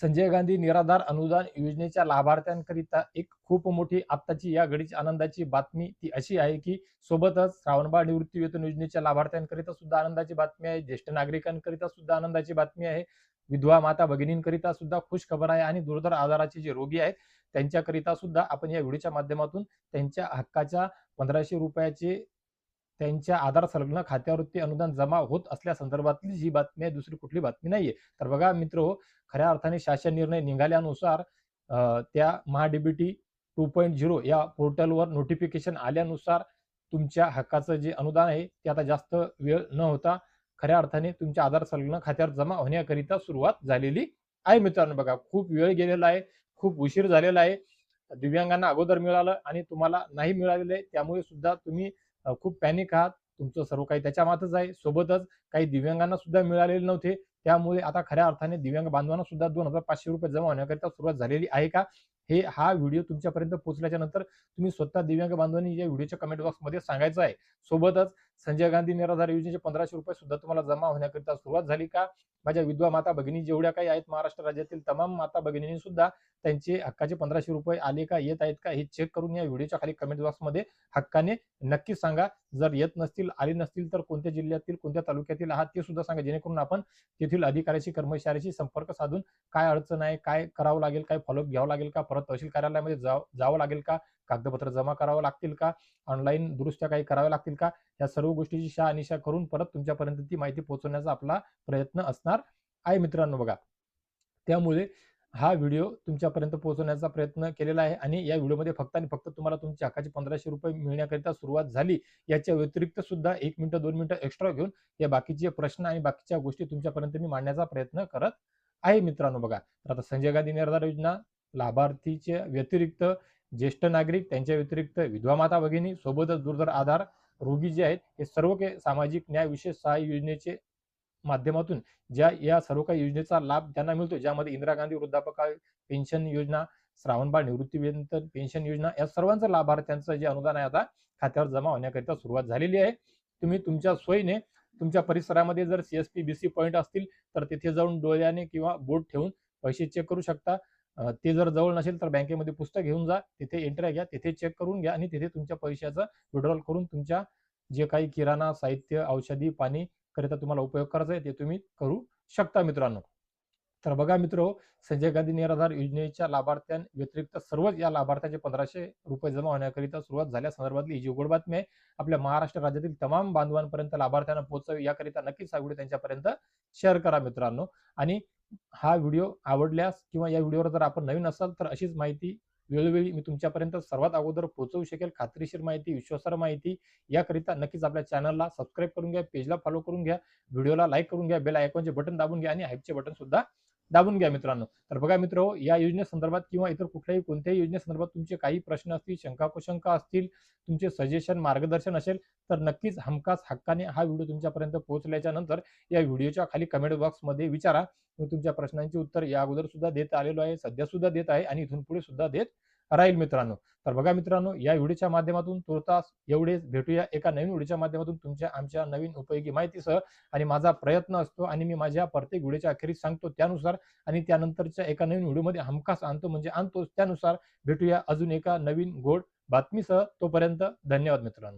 संजय गांधी निराधार अनुदान योजनेच्या लाभार्थ्यांकरिता एक खूप मोठी आत्ताची या घडीची आनंदाची बातमी ती अशी आहे की सोबतच श्रावणबाळ निवृत्ती वेतन योजनेच्या लाभार्थ्यांकरिता सुद्धा आनंदाची बातमी आहे, ज्येष्ठ नागरिकांकरिता सुद्धा आनंदाची बातमी आहे, विधवा माता भगिनींकरिता सुद्धा खुश खबर आहे आणि दुर्धर आजाराचे जे रोगी आहेत त्यांच्याकरिता सुद्धा आपण या व्हिडिओच्या माध्यमातून त्यांच्या हक्काच्या 1500 रुपयाचे त्यांच्या आधार संलग्न खात्यावरती अनुदान जमा होत असल्या संदर्भातली जी बातमी आहे, दुसरी कुठली बातमी नाहीये. तर बघा मित्र, खऱ्या अर्थाने शासन निर्णय निघाल्यानुसार त्या महाडीबीटी 2.0 या पोर्टलवर नोटिफिकेशन आल्यानुसार तुमच्या हक्काचं जे अनुदान आहे ते आता जास्त वेळ न होता खऱ्या अर्थाने तुमच्या आधार संलग्न खात्यावर जमा होण्याकरिता सुरुवात झालेली आहे. मित्रांनो बघा, खूप वेळ गेलेला आहे, खूप उशीर झालेला आहे. दिव्यांगांना अगोदर मिळालं आणि तुम्हाला नाही मिळालेलं आहे, त्यामुळे सुद्धा तुम्ही खूप पॅनिक आहात. तुमचं सर्व काही त्याच्या मातच आहे. सोबतच काही दिव्यांगांना सुद्धा मिळालेले नव्हते. त्यामुळे आता खऱ्या अर्थाने दिव्यांग बांधवांना सुद्धा ₹2500 जमा होण्याकरिता सुरुवात झालेली आहे का? हा व्हिडिओ तुमच्यापर्यंत पोहोचल्याच्या नंतर तुम्ही स्वतः दिव्यांग बांधवांनी या व्हिडिओच्या कमेंट बॉक्समध्ये सांगायचं आहे. सोबतच संजय गांधी निराधार योजनेचे ₹1500 सुद्धा तुम्हाला जमा होण्याकरिता सुरुवात झाली का? माझ्या विधवा माता भगिनी जेवढ्या काही आहेत महाराष्ट्र राज्यातील तमाम माता भगिनींनी सुद्धा त्यांचे हक्काचे ₹1500 आले का, येत आहेत का, हे चेक करून या व्हिडिओच्या खाली कमेंट बॉक्समध्ये हक्काने नक्की सांगा. जर येत नसतील, आले नसतील तर कोणत्या जिल्ह्यातील, कोणत्या तालुक्यातील आहात ते सुद्धा सांगा, जेणेकरून आपण तेथील अधिकाऱ्याशी, कर्मचाऱ्याशी संपर्क साधून काय अडचण आहे, काय करावं लागेल, काय फॉलोअप घ्यावं लागेल का, परत तहसील कार्यालयामध्ये जावं लागेल का, कागदपत्र जमा करावं लागतील का, ऑनलाईन दुरुस्त्या काही कराव्या लागतील का, या सर्व गोष्टीची शहानिशा करून परत तुमच्यापर्यंत ती माहिती पोहोचवण्याचा आपला प्रयत्न असणार आहे. मित्रांनो बघा, त्यामुळे हा व्हिडिओ तुमच्यापर्यंत पोहोचवण्याचा प्रयत्न केलेला आहे आणि या व्हिडिओमध्ये फक्त आणि फक्त तुम्हाला तुमच्या हक्काचे ₹1500 मिळण्याकरिता सुरुवात झाली. याच्या व्यतिरिक्त सुद्धा 1 मिनिटं 2 मिनिटं एक्स्ट्रा घेऊन या बाकीचे प्रश्न आणि बाकीच्या गोष्टी तुमच्यापर्यंत मी मांडण्याचा प्रयत्न करत आहे. मित्रांनो बघा, तर आता संजय गांधी निराधार योजना लाभार्थीच्या व्यतिरिक्त ज्येष्ठ नागरिक, त्यांच्या व्यतिरिक्त विधवा माता भगिनी, सोबतच दुर्धर आधार रोगी जे आहेत, हे सर्व काही सामाजिक न्याय विशेष सहाय्य योजनेचे माध्यमातून या सर्व काही योजनेचा लाभ त्यांना मिळतो, ज्यामध्ये इंदिरा गांधी वृद्धापकाळ पेन्शन योजना, श्रावणबाळ निवृत्ती वेतन पेन्शन योजना, या सर्वांचं लाभार्थ्यांचं जे अनुदान आहे आता खात्यावर जमा होण्याकरिता सुरुवात झालेली आहे. तुम्ही तुमच्या सोयीने तुमच्या परिसरामध्ये जर सीएसपी बीसी पॉईंट असतील तर तिथे जाऊन डोळ्याने किंवा बोट ठेवून पैसे चेक करू शकता. ते जर जवळ नसेल तर बँकेमध्ये पुस्तक घेऊन जा, तिथे एंट्री घ्या, तिथे चेक करून घ्या आणि तिथे तुमच्या पैशाचं विड्रॉल करून तुमच्या जे काही किराणा साहित्य, औषधी, पाणी करिता तुम्हाला उपयोग करायचा आहे ते तुम्ही करू शकता. मित्रांनो, तर बघा मित्र, संजय गांधी निराधार योजनेच्या लाभार्थ्यांव्यतिरिक्त सर्वच या लाभार्थ्यांचे ₹1500 जमा होण्याकरिता सुरुवात झाल्या संदर्भातली ही जी उघड बातमी आहे आपल्या महाराष्ट्र राज्यातील तमाम बांधवांपर्यंत, लाभार्थ्यांना पोहोचावी याकरिता नक्कीच हा व्हिडिओ त्यांच्यापर्यंत शेअर करा मित्रांनो. आणि हा व्हिडिओ आवडल्यास किंवा या व्हिडिओवर जर आपण नवीन असाल तर अशीच माहिती वेळोवेळी मी तुमच्यापर्यंत सर्वात अगोदर पोहोचवू शकेल, खात्रीशीर माहिती, विश्वासार्ह माहिती याकरिता नक्कीच आपल्या चॅनलला सबस्क्राईब करून घ्या, पेजला फॉलो करून घ्या, व्हिडिओला लाईक करून घ्या, बेल आयकॉनचे बटन दाबून घ्या आणि हाईपचे बटन सुद्धा दाबून घ्या मित्रांनो. तर बघा मित्र, या योजनेसंदर्भात किंवा इतर कुठल्याही कोणत्याही योजनेसंदर्भात तुमचे काही प्रश्न असतील, शंका कुशंका असतील, तुमचे सजेशन, मार्गदर्शन असेल तर नक्कीच हमखास हक्काने हा व्हिडिओ तुमच्यापर्यंत पोहोचल्याच्या नंतर या व्हिडिओच्या खाली कमेंट बॉक्समध्ये विचारा. मी तुमच्या प्रश्नांची उत्तर या अगोदर सुद्धा देत आलेलो आहे, सध्या सुद्धा देत आहे आणि इथून पुढे सुद्धा देत राहील मित्रांनो. तर बघा मित्रांनो, या व्हिडिओच्या माध्यमातून तुर्तास एवढेच. भेटूया एका नवीन व्हिडिओच्या माध्यमातून तुमच्या आमच्या नवीन उपयोगी माहितीसह. आणि माझा प्रयत्न असतो आणि मी माझ्या प्रत्येक व्हिडिओच्या अखेरीस सांगतो त्यानुसार आणि त्यानंतरच्या एका नवीन व्हिडिओमध्ये हमखास आणतो म्हणजे आणतोच. त्यानुसार भेटूया अजून एका नवीन गोड बातमीसह. तोपर्यंत धन्यवाद मित्रांनो.